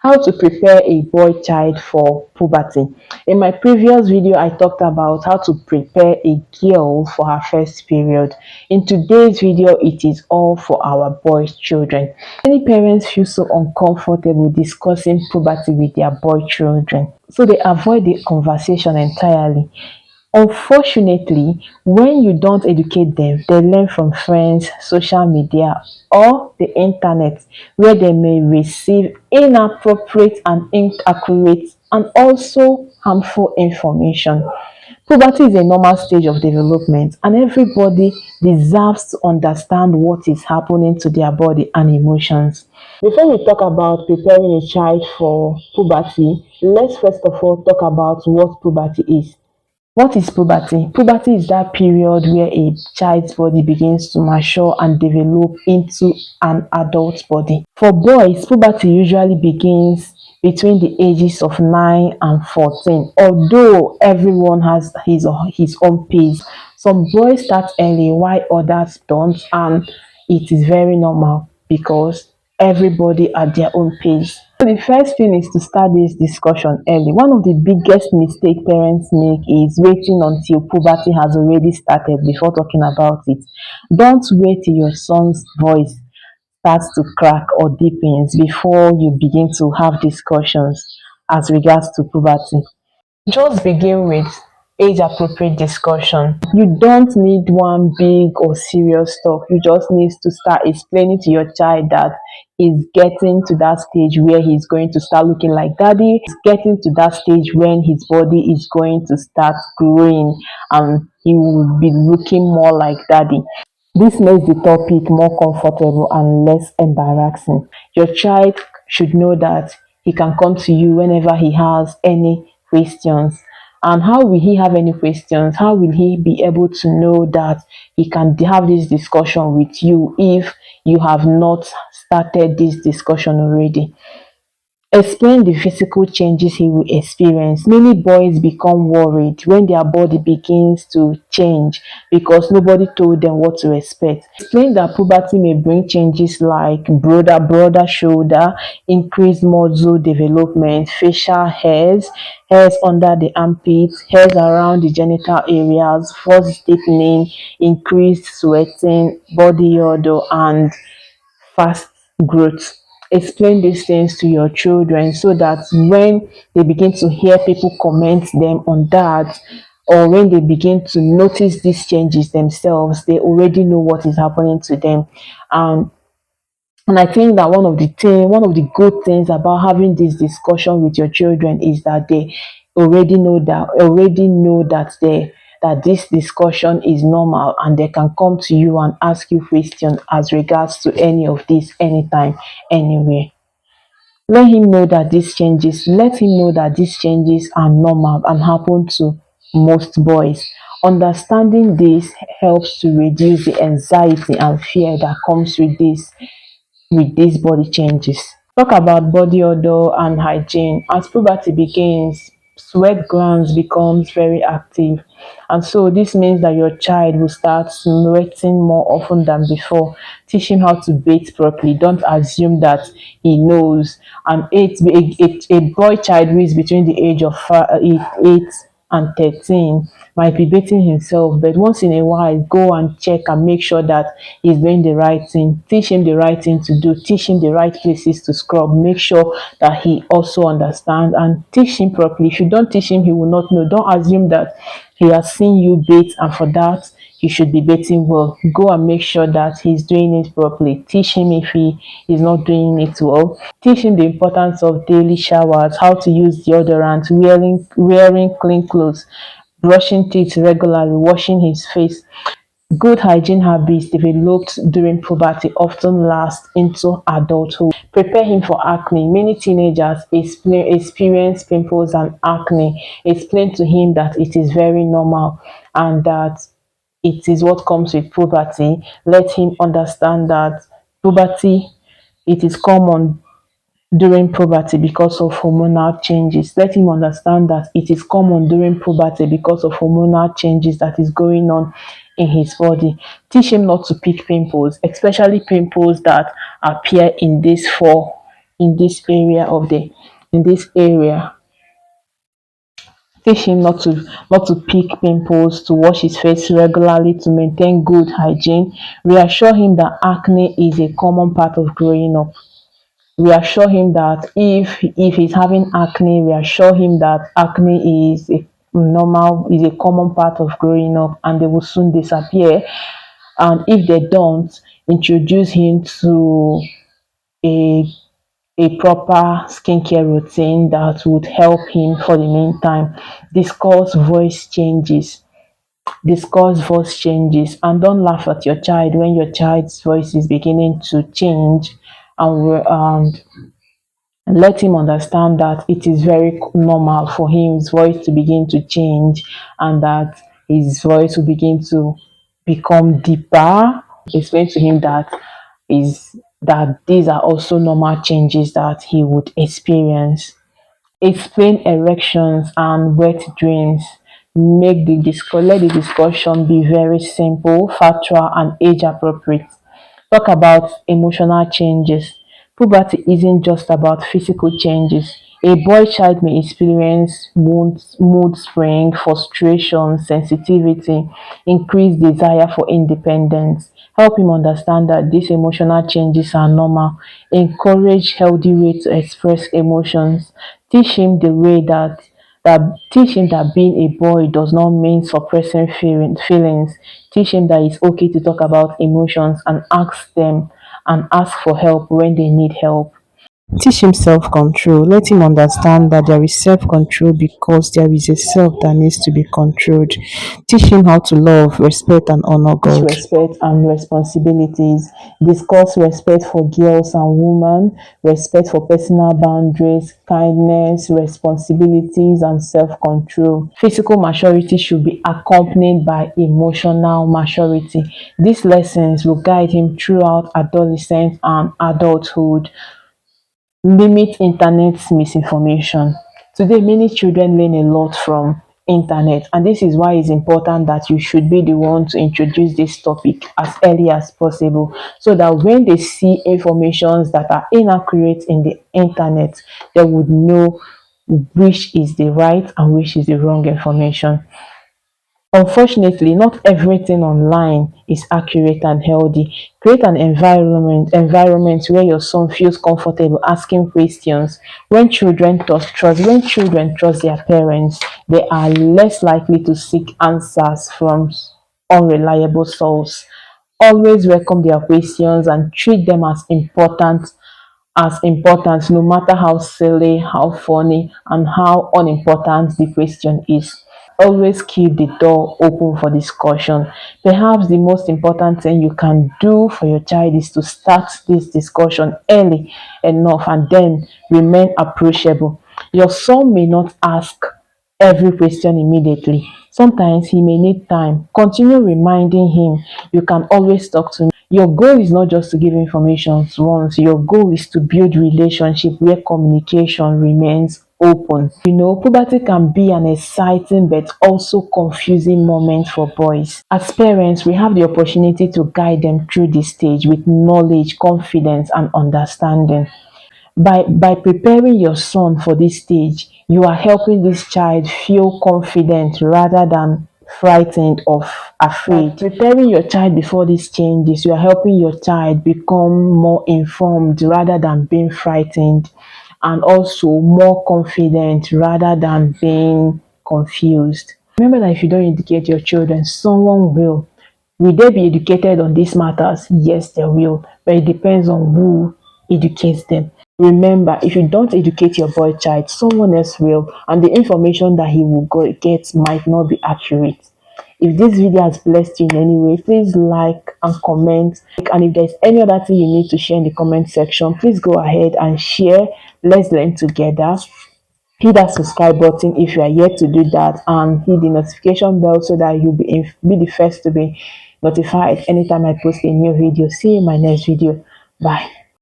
How to prepare a boy child for puberty. In my previous video, I talked about how to prepare a girl for her first period. In today's video, it is all for our boy children. Many parents feel so uncomfortable discussing puberty with their boy children, so they avoid the conversation entirely. Unfortunately, when you don't educate them, they learn from friends, social media, or the internet, where they may receive inappropriate and inaccurate and also harmful information. Puberty is a normal stage of development, and everybody deserves to understand what is happening to their body and emotions. Before we talk about preparing a child for puberty, let's first of all talk about what puberty is. What is puberty? Puberty is that period where a child's body begins to mature and develop into an adult body. For boys, puberty usually begins between the ages of 9 and 14, although everyone has his own pace. Some boys start early while others don't, and it is very normal because everybody at their own pace. So the first thing is to start this discussion early. One of the biggest mistake parents make is waiting until puberty has already started before talking about it. Don't wait till your son's voice starts to crack or deepens before you begin to have discussions as regards to puberty. Just begin with age appropriate discussion. You don't need one big or serious talk. You just need to start explaining to your child that he's getting to that stage where he's going to start looking like daddy. He's getting to that stage when his body is going to start growing and he will be looking more like daddy. This makes the topic more comfortable and less embarrassing. Your child should know that he can come to you whenever he has any questions. And how will he have any questions? How will he be able to know that he can have this discussion with you if you have not started this discussion already? Explain the physical changes he will experience. Many boys become worried when their body begins to change because nobody told them what to expect. Explain that puberty may bring changes like broader shoulder, increased muscle development, facial hairs, hairs under the armpits, hairs around the genital areas, forced stiffening, increased sweating, body odor, and fast growth. Explain these things to your children so that when they begin to hear people comment them on that, or when they begin to notice these changes themselves, they already know what is happening to them. Um, and I think that one of the good things about having this discussion with your children is that they already know that this discussion is normal and they can come to you and ask you questions as regards to any of this anytime, anywhere. Let him know that these changes are normal and happen to most boys. Understanding this helps to reduce the anxiety and fear that comes with these body changes. Talk about body odor and hygiene. As puberty begins, sweat glands becomes very active. And so this means that your child will start sweating more often than before. Teach him how to bathe properly. Don't assume that he knows. A boy child who is between the age of 8 and 13 might be bathing himself, but once in a while go and check and make sure that he's doing the right thing. Teach him the right thing to do, teach him the right places to scrub, make sure that he also understands, and teach him properly. If you don't teach him, he will not know. Don't assume that he has seen you bathe and for that he should be bathing well. Go and make sure that he's doing it properly. Teach him if he is not doing it well. Teach him the importance of daily showers, how to use deodorant, wearing clean clothes, brushing teeth regularly, washing his face. Good hygiene habits developed during puberty often last into adulthood. Prepare him for acne. Many teenagers experience pimples and acne. Explain to him that it is very normal and that it is what comes with puberty. Let him understand that puberty, it is common during puberty because of hormonal changes. Let him understand that it is common during puberty because of hormonal changes that is going on in his body. Teach him not to pick pimples, especially pimples that appear in this in this area of the in this area. Teach him not to pick pimples, to wash his face regularly, to maintain good hygiene. Reassure him that acne is a common part of growing up. Reassure him that if he's having acne, reassure him that acne is a common part of growing up and they will soon disappear. And if they don't, introduce him to a proper skincare routine that would help him for the meantime. Discuss voice changes. Discuss voice changes and don't laugh at your child when your child's voice is beginning to change, and let him understand that it is very normal for his voice to begin to change and that his voice will begin to become deeper. Explain to him that these are also normal changes that he would experience. Explain erections and wet dreams. Let the discussion be very simple, factual, and age appropriate. Talk about emotional changes. Puberty isn't just about physical changes. A boy child may experience mood swing, frustration, sensitivity, increased desire for independence. Help him understand that these emotional changes are normal. Encourage healthy way to express emotions. Teach him the way that teach him that being a boy does not mean suppressing feelings. Teach him that it's okay to talk about emotions and ask for help when they need help. Teach him self-control. Let him understand that there is self-control because there is a self that needs to be controlled. Teach him how to love, respect, and honor God. Respect and responsibilities. Discuss respect for girls and women, respect for personal boundaries, kindness, responsibilities, and self-control. Physical maturity should be accompanied by emotional maturity. These lessons will guide him throughout adolescence and adulthood. Limit internet misinformation. Today, many children learn a lot from internet, and this is why it's important that you should be the one to introduce this topic as early as possible, so that when they see informations that are inaccurate in the internet, they would know which is the right and which is the wrong information. Unfortunately, not everything online is accurate and healthy. Create an environment where your son feels comfortable asking questions. When children trust their parents, they are less likely to seek answers from unreliable sources. Always welcome their questions and treat them as important, no matter how silly, how funny, and how unimportant the question is. Always keep the door open for discussion. Perhaps the most important thing you can do for your child is to start this discussion early enough and then remain approachable. Your son may not ask every question immediately. Sometimes he may need time. Continue reminding him you can always talk to me. Your goal is not just to give information once. Your goal is to build relationship where communication remains open. Puberty can be an exciting but also confusing moment for boys. As parents, we have the opportunity to guide them through this stage with knowledge, confidence, and understanding. By preparing your son for this stage, you are helping this child feel confident rather than frightened or afraid. By preparing your child before these changes, you are helping your child become more informed rather than being frightened, and also more confident rather than being confused. Remember that if you don't educate your children, someone will. Will they be educated on these matters? Yes, they will, but it depends on who educates them. Remember, if you don't educate your boy child, someone else will, and the information that he will get might not be accurate. If this video has blessed you in any way, please like and comment. And if there's any other thing you need to share in the comment section, please go ahead and share. Let's learn together. Hit that subscribe button if you are yet to do that, and hit the notification bell so that you'll be the first to be notified anytime I post a new video. See you in my next video. Bye.